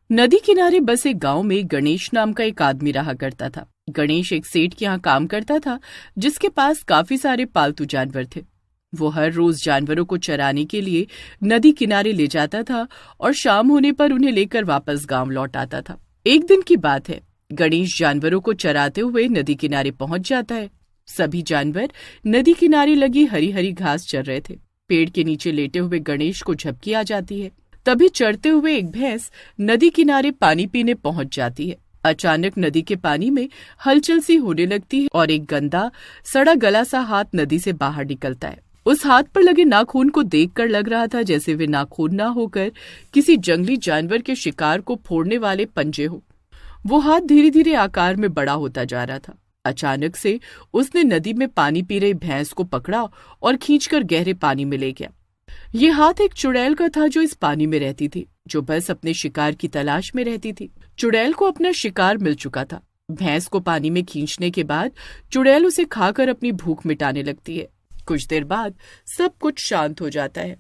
नदी किनारे बसे गांव में गणेश नाम का एक आदमी रहा करता था। गणेश एक सेठ के यहाँ काम करता था, जिसके पास काफी सारे पालतू जानवर थे। वो हर रोज जानवरों को चराने के लिए नदी किनारे ले जाता था और शाम होने पर उन्हें लेकर वापस गांव लौट आता था। एक दिन की बात है, गणेश जानवरों को चराते हुए नदी किनारे पहुंच जाता है। सभी जानवर नदी किनारे लगी हरी हरी घास चर रहे थे। पेड़ के नीचे लेटे हुए गणेश को झपकी आ जाती है। तभी चढ़ते हुए एक भैंस नदी किनारे पानी पीने पहुंच जाती है। अचानक नदी के पानी में हलचल सी होने लगती है और एक गंदा सड़ा गला सा हाथ नदी से बाहर निकलता है। उस हाथ पर लगे नाखून को देखकर लग रहा था जैसे वे नाखून ना होकर किसी जंगली जानवर के शिकार को फोड़ने वाले पंजे हो। वो हाथ धीरे धीरे आकार में बड़ा होता जा रहा था। अचानक से उसने नदी में पानी पी रही भैंस को पकड़ा और खींचकर गहरे पानी में ले गया। ये हाथ एक चुड़ैल का था जो इस पानी में रहती थी, जो बस अपने शिकार की तलाश में रहती थी। चुड़ैल को अपना शिकार मिल चुका था। भैंस को पानी में खींचने के बाद चुड़ैल उसे खाकर अपनी भूख मिटाने लगती है। कुछ देर बाद सब कुछ शांत हो जाता है।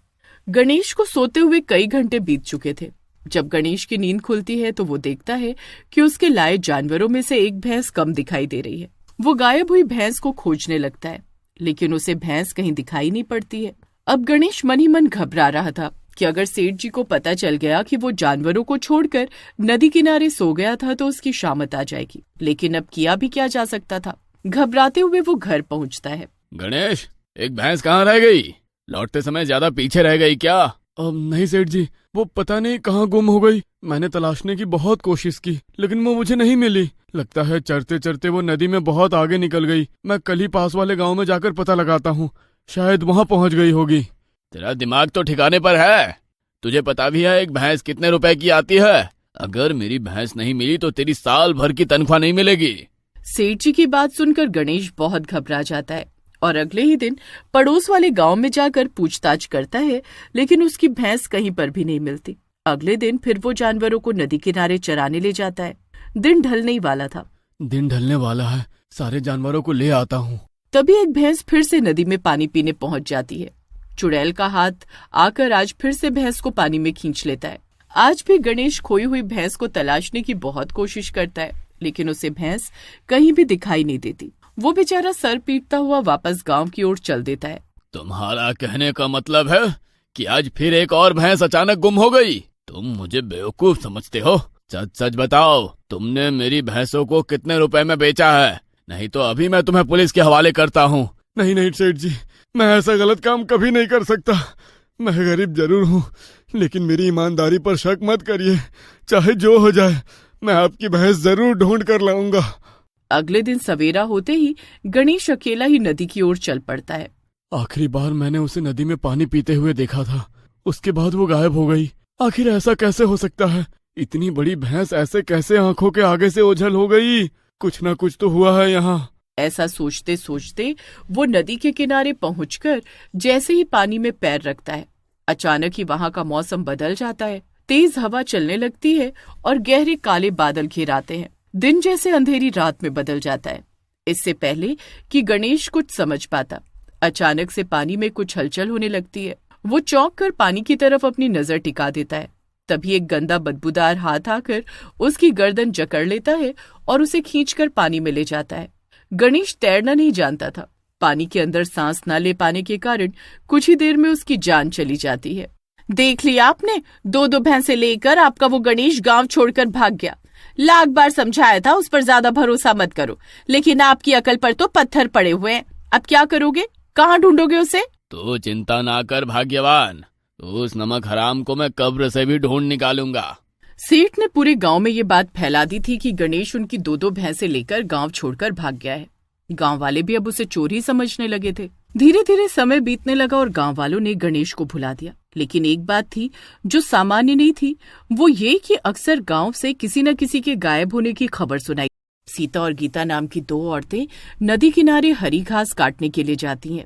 गणेश को सोते हुए कई घंटे बीत चुके थे। जब गणेश की नींद खुलती है तो वो देखता है कि उसके लाए जानवरों में से एक भैंस कम दिखाई दे रही है। वो गायब हुई भैंस को खोजने लगता है, लेकिन उसे भैंस कहीं दिखाई नहीं पड़ती है। अब गणेश मन ही मन घबरा रहा था कि अगर सेठ जी को पता चल गया कि वो जानवरों को छोड़कर नदी किनारे सो गया था तो उसकी शामत आ जाएगी। लेकिन अब किया भी क्या जा सकता था। घबराते हुए वो घर पहुंचता है। गणेश, एक भैंस कहाँ रह गई? लौटते समय ज्यादा पीछे रह गई क्या? नहीं सेठ जी, वो पता नहीं कहाँ गुम हो गई। मैंने तलाशने की बहुत कोशिश की, लेकिन वो मुझे नहीं मिली। लगता है चरते चरते वो नदी में बहुत आगे निकल गई। मैं कल ही पास वाले गांव में जाकर पता लगाता हूँ, शायद वहाँ पहुँच गई होगी। तेरा दिमाग तो ठिकाने पर है? तुझे पता भी है एक भैंस कितने रुपए की आती है? अगर मेरी भैंस नहीं मिली तो तेरी साल भर की तनख्वाह नहीं मिलेगी। सेठ जी की बात सुनकर गणेश बहुत घबरा जाता है और अगले ही दिन पड़ोस वाले गांव में जाकर पूछताछ करता है, लेकिन उसकी भैंस कहीं पर भी नहीं मिलती। अगले दिन फिर वो जानवरों को नदी किनारे चराने ले जाता है। दिन ढलने ही वाला था। दिन ढलने वाला है, सारे जानवरों को ले आता हूँ। तभी एक भैंस फिर से नदी में पानी पीने पहुंच जाती है। चुड़ैल का हाथ आकर आज फिर से भैंस को पानी में खींच लेता है। आज भी गणेश खोई हुई भैंस को तलाशने की बहुत कोशिश करता है, लेकिन उसे भैंस कहीं भी दिखाई नहीं देती। वो बेचारा सर पीटता हुआ वापस गांव की ओर चल देता है। तुम्हारा कहने का मतलब है कि आज फिर एक और भैंस अचानक गुम हो गई? तुम मुझे बेवकूफ समझते हो? सच सच बताओ, तुमने मेरी भैंसों को कितने रुपए में बेचा है? नहीं तो अभी मैं तुम्हें पुलिस के हवाले करता हूँ। नहीं नहीं सेठ जी, मैं ऐसा गलत काम कभी नहीं कर सकता। मैं गरीब जरूर हूँ, लेकिन मेरी ईमानदारी पर शक मत करिए। चाहे जो हो जाए, मैं आपकी भैंस जरूर ढूंढ कर लाऊंगा। अगले दिन सवेरा होते ही गणेश अकेला ही नदी की ओर चल पड़ता है। आखिरी बार मैंने उसे नदी में पानी पीते हुए देखा था, उसके बाद वो गायब हो गई। आखिर ऐसा कैसे हो सकता है? इतनी बड़ी भैंस ऐसे कैसे आंखों के आगे से ओझल हो गई? कुछ ना कुछ तो हुआ है यहाँ। ऐसा सोचते सोचते वो नदी के किनारे पहुंचकर जैसे ही पानी में पैर रखता है, अचानक ही वहां का मौसम बदल जाता है। तेज हवा चलने लगती है और गहरे काले बादल घिर आते हैं। दिन जैसे अंधेरी रात में बदल जाता है। इससे पहले कि गणेश कुछ समझ पाता, अचानक से पानी में कुछ हलचल होने लगती है। वो चौंक कर पानी की तरफ अपनी नजर टिका देता है। तभी एक गंदा बदबूदार हाथ आकर उसकी गर्दन जकड़ लेता है और उसे खींचकर पानी में ले जाता है। गणेश तैरना नहीं जानता था। पानी के अंदर सांस न ले पाने के कारण कुछ ही देर में उसकी जान चली जाती है। देख लिया आपने, दो दो भैंसे लेकर आपका वो गणेश गांव छोड़कर भाग गया। लाख बार समझाया था उस पर ज्यादा भरोसा मत करो, लेकिन आपकी अकल पर तो पत्थर पड़े हुए हैं। अब क्या करोगे? कहाँ ढूंढोगे उसे? तो चिंता ना कर भाग्यवान, उस नमक हराम को मैं कब्र से भी ढूंढ निकालूंगा। सेठ ने पूरे गांव में ये बात फैला दी थी कि गणेश उनकी दो दो भैंसे लेकर गांव छोड़कर भाग गया है। गांव वाले भी अब उसे चोर ही समझने लगे थे। धीरे धीरे समय बीतने लगा और गांव वालों ने गणेश को भुला दिया। लेकिन एक बात थी जो सामान्य नहीं थी, वो ये कि अक्सर गांव से किसी न किसी के गायब होने की खबर सुनाई। सीता और गीता नाम की दो औरतें नदी किनारे हरी घास काटने के लिए जाती हैं।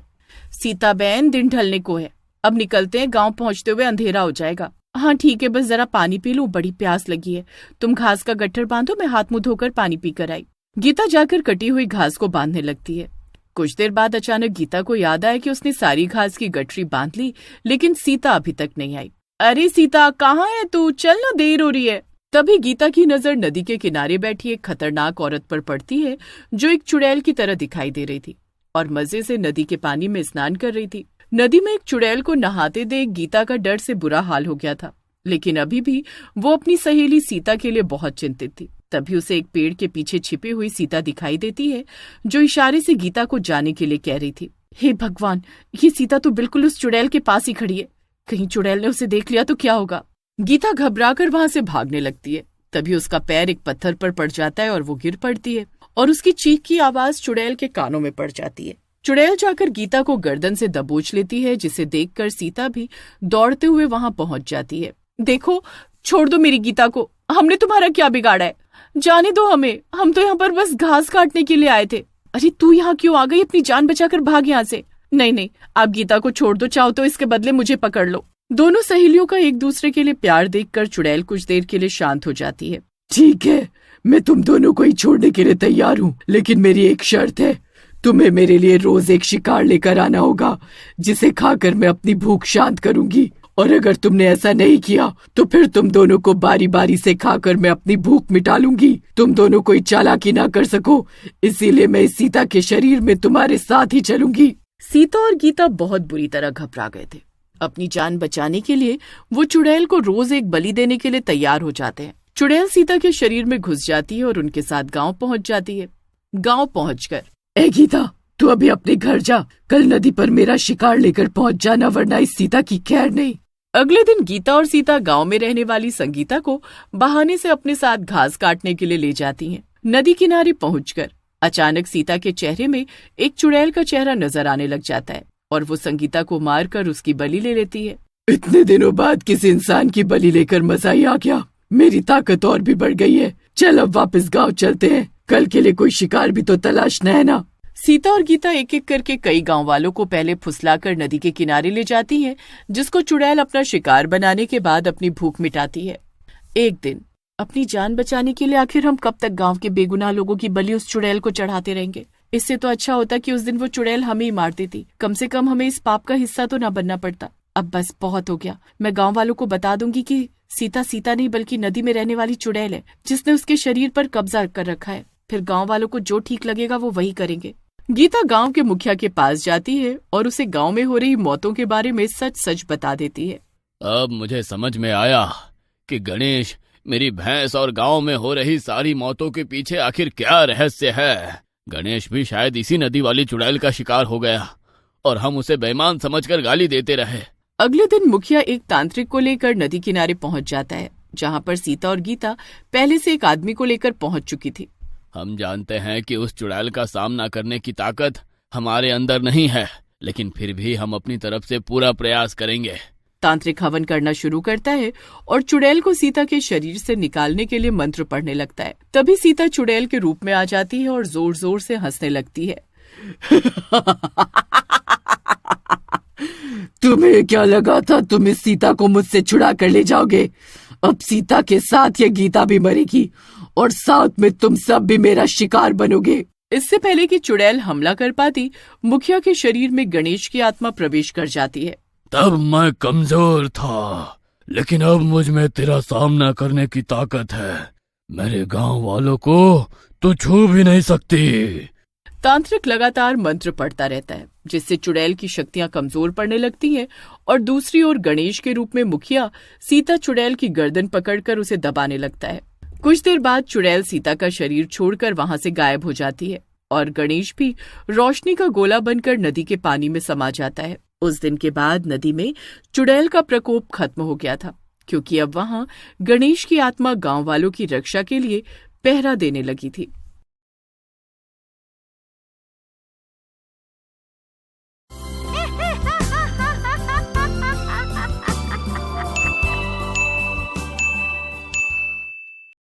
सीता बहन, दिन ढलने को है, अब निकलते हैं, गांव पहुंचते हुए अंधेरा हो जाएगा। हाँ ठीक है, बस जरा पानी पी लूं, बड़ी प्यास लगी है। तुम घास का गट्ठर बांधो, मैं हाथ मुंह धोकर पानी पी कर आई। गीता जाकर कटी हुई घास को बांधने लगती है। कुछ देर बाद अचानक गीता को याद आया कि उसने सारी घास की गठरी बांध ली, लेकिन सीता अभी तक नहीं आई। अरे सीता, कहाँ है तू? चल ना, देर हो रही है। तभी गीता की नजर नदी के किनारे बैठी एक खतरनाक औरत पर पड़ती है जो एक चुड़ैल की तरह दिखाई दे रही थी और मजे से नदी के पानी में स्नान कर रही थी। नदी में एक चुड़ैल को नहाते देख गीता का डर से बुरा हाल हो गया था, लेकिन अभी भी वो अपनी सहेली सीता के लिए बहुत चिंतित थी। तभी उसे एक पेड़ के पीछे छिपी हुई सीता दिखाई देती है जो इशारे से गीता को जाने के लिए कह रही थी। हे भगवान, ये सीता तो बिल्कुल उस चुड़ैल के पास ही खड़ी है, कहीं चुड़ैल ने उसे देख लिया तो क्या होगा। गीता घबराकर वहां से भागने लगती है। तभी उसका पैर एक पत्थर पर पड़ जाता है और वो गिर पड़ती है और उसकी चीख की आवाज चुड़ैल के कानों में पड़ जाती है। चुड़ैल जाकर गीता को गर्दन से दबोच लेती है, जिसे देखकर सीता भी दौड़ते हुए वहां पहुंच जाती है। देखो, छोड़ दो मेरी गीता को, हमने तुम्हारा क्या बिगाड़ा है, जाने दो हमें, हम तो यहाँ पर बस घास काटने के लिए आए थे। अरे तू यहाँ क्यों आ गई, अपनी जान बचाकर भाग यहाँ से। नहीं नहीं, आप गीता को छोड़ दो, चाहो तो इसके बदले मुझे पकड़ लो। दोनों सहेलियों का एक दूसरे के लिए प्यार देखकर चुड़ैल कुछ देर के लिए शांत हो जाती है। ठीक है, मैं तुम दोनों को ही छोड़ने के लिए तैयार हूँ, लेकिन मेरी एक शर्त है, तुम्हें मेरे लिए रोज एक शिकार लेकर आना होगा जिसे खाकर मैं अपनी भूख शांत करूंगी, और अगर तुमने ऐसा नहीं किया तो फिर तुम दोनों को बारी बारी से खाकर मैं अपनी भूख मिटा लूंगी। तुम दोनों कोई चालाकी ना कर सको, इसीलिए मैं इस सीता के शरीर में तुम्हारे साथ ही चलूंगी। सीता और गीता बहुत बुरी तरह घबरा गए थे। अपनी जान बचाने के लिए वो चुड़ैल को रोज एक बलि देने के लिए तैयार हो जाते हैं। चुड़ैल सीता के शरीर में घुस जाती है और उनके साथ गांव पहुंच जाती है। गांव पहुंचकर, ए गीता, तू अभी अपने घर जा, कल नदी पर मेरा शिकार लेकर पहुंच जाना, वरना इस सीता की खैर नहीं। अगले दिन गीता और सीता गांव में रहने वाली संगीता को बहाने से अपने साथ घास काटने के लिए ले जाती हैं। नदी किनारे पहुंचकर अचानक सीता के चेहरे में एक चुड़ैल का चेहरा नजर आने लग जाता है और वो संगीता को मारकर उसकी बलि ले लेती है। इतने दिनों बाद किसी इंसान की बलि लेकर मजा ही आ गया, मेरी ताकत और भी बढ़ गई है। चल अब वापस गांव चलते हैं, कल के लिए कोई शिकार भी तो तलाशना है ना। सीता और गीता एक एक करके कई गांव वालों को पहले फुसलाकर नदी के किनारे ले जाती हैं, जिसको चुड़ैल अपना शिकार बनाने के बाद अपनी भूख मिटाती है। एक दिन अपनी जान बचाने के लिए आखिर हम कब तक गांव के बेगुनाह लोगों की बलि उस चुड़ैल को चढ़ाते रहेंगे। इससे तो अच्छा होता कि उस दिन वो चुड़ैल हमें ही मार देती, कम से कम हमें इस पाप का हिस्सा तो ना बनना पड़ता। अब बस बहुत हो गया, मैं गांव वालों को बता दूंगी कि सीता नहीं बल्कि नदी में रहने वाली चुड़ैल है जिसने उसके शरीर पर कब्जा कर रखा है। फिर गांव वालों को जो ठीक लगेगा वो वही करेंगे। गीता गांव के मुखिया के पास जाती है और उसे गांव में हो रही मौतों के बारे में सच सच बता देती है। अब मुझे समझ में आया कि गणेश, मेरी भैंस और गांव में हो रही सारी मौतों के पीछे आखिर क्या रहस्य है। गणेश भी शायद इसी नदी वाली चुड़ैल का शिकार हो गया और हम उसे बेईमान समझकर गाली देते रहे। अगले दिन मुखिया एक तांत्रिक को लेकर नदी किनारे पहुंच जाता है, जहां पर सीता और गीता पहले से एक आदमी को लेकर पहुंच चुकी थी। हम जानते हैं कि उस चुड़ैल का सामना करने की ताकत हमारे अंदर नहीं है, लेकिन फिर भी हम अपनी तरफ से पूरा प्रयास करेंगे। तांत्रिक हवन करना शुरू करता है और चुड़ैल को सीता के शरीर से निकालने के लिए मंत्र पढ़ने लगता है। तभी सीता चुड़ैल के रूप में आ जाती है और जोर जोर से हंसने लगती है। तुम्हें क्या लगा था तुम इस सीता को मुझसे छुड़ा कर ले जाओगे? अब सीता के साथ ये गीता भी मरेगी और साथ में तुम सब भी मेरा शिकार बनोगे। इससे पहले कि चुड़ैल हमला कर पाती, मुखिया के शरीर में गणेश की आत्मा प्रवेश कर जाती है। तब मैं कमजोर था, लेकिन अब मुझ में तेरा सामना करने की ताकत है। मेरे गांव वालों को तू छू भी नहीं सकती। तांत्रिक लगातार मंत्र पढ़ता रहता है, जिससे चुड़ैल की शक्तियां कमजोर पड़ने लगती हैं और दूसरी ओर गणेश के रूप में मुखिया सीता चुड़ैल की गर्दन पकड़कर उसे दबाने लगता है। कुछ देर बाद चुड़ैल सीता का शरीर छोड़कर वहां से गायब हो जाती है और गणेश भी रोशनी का गोला बनकर नदी के पानी में समा जाता है। उस दिन के बाद नदी में चुड़ैल का प्रकोप खत्म हो गया था, क्योंकि अब वहां गणेश की आत्मा गांव वालों की रक्षा के लिए पहरा देने लगी थी।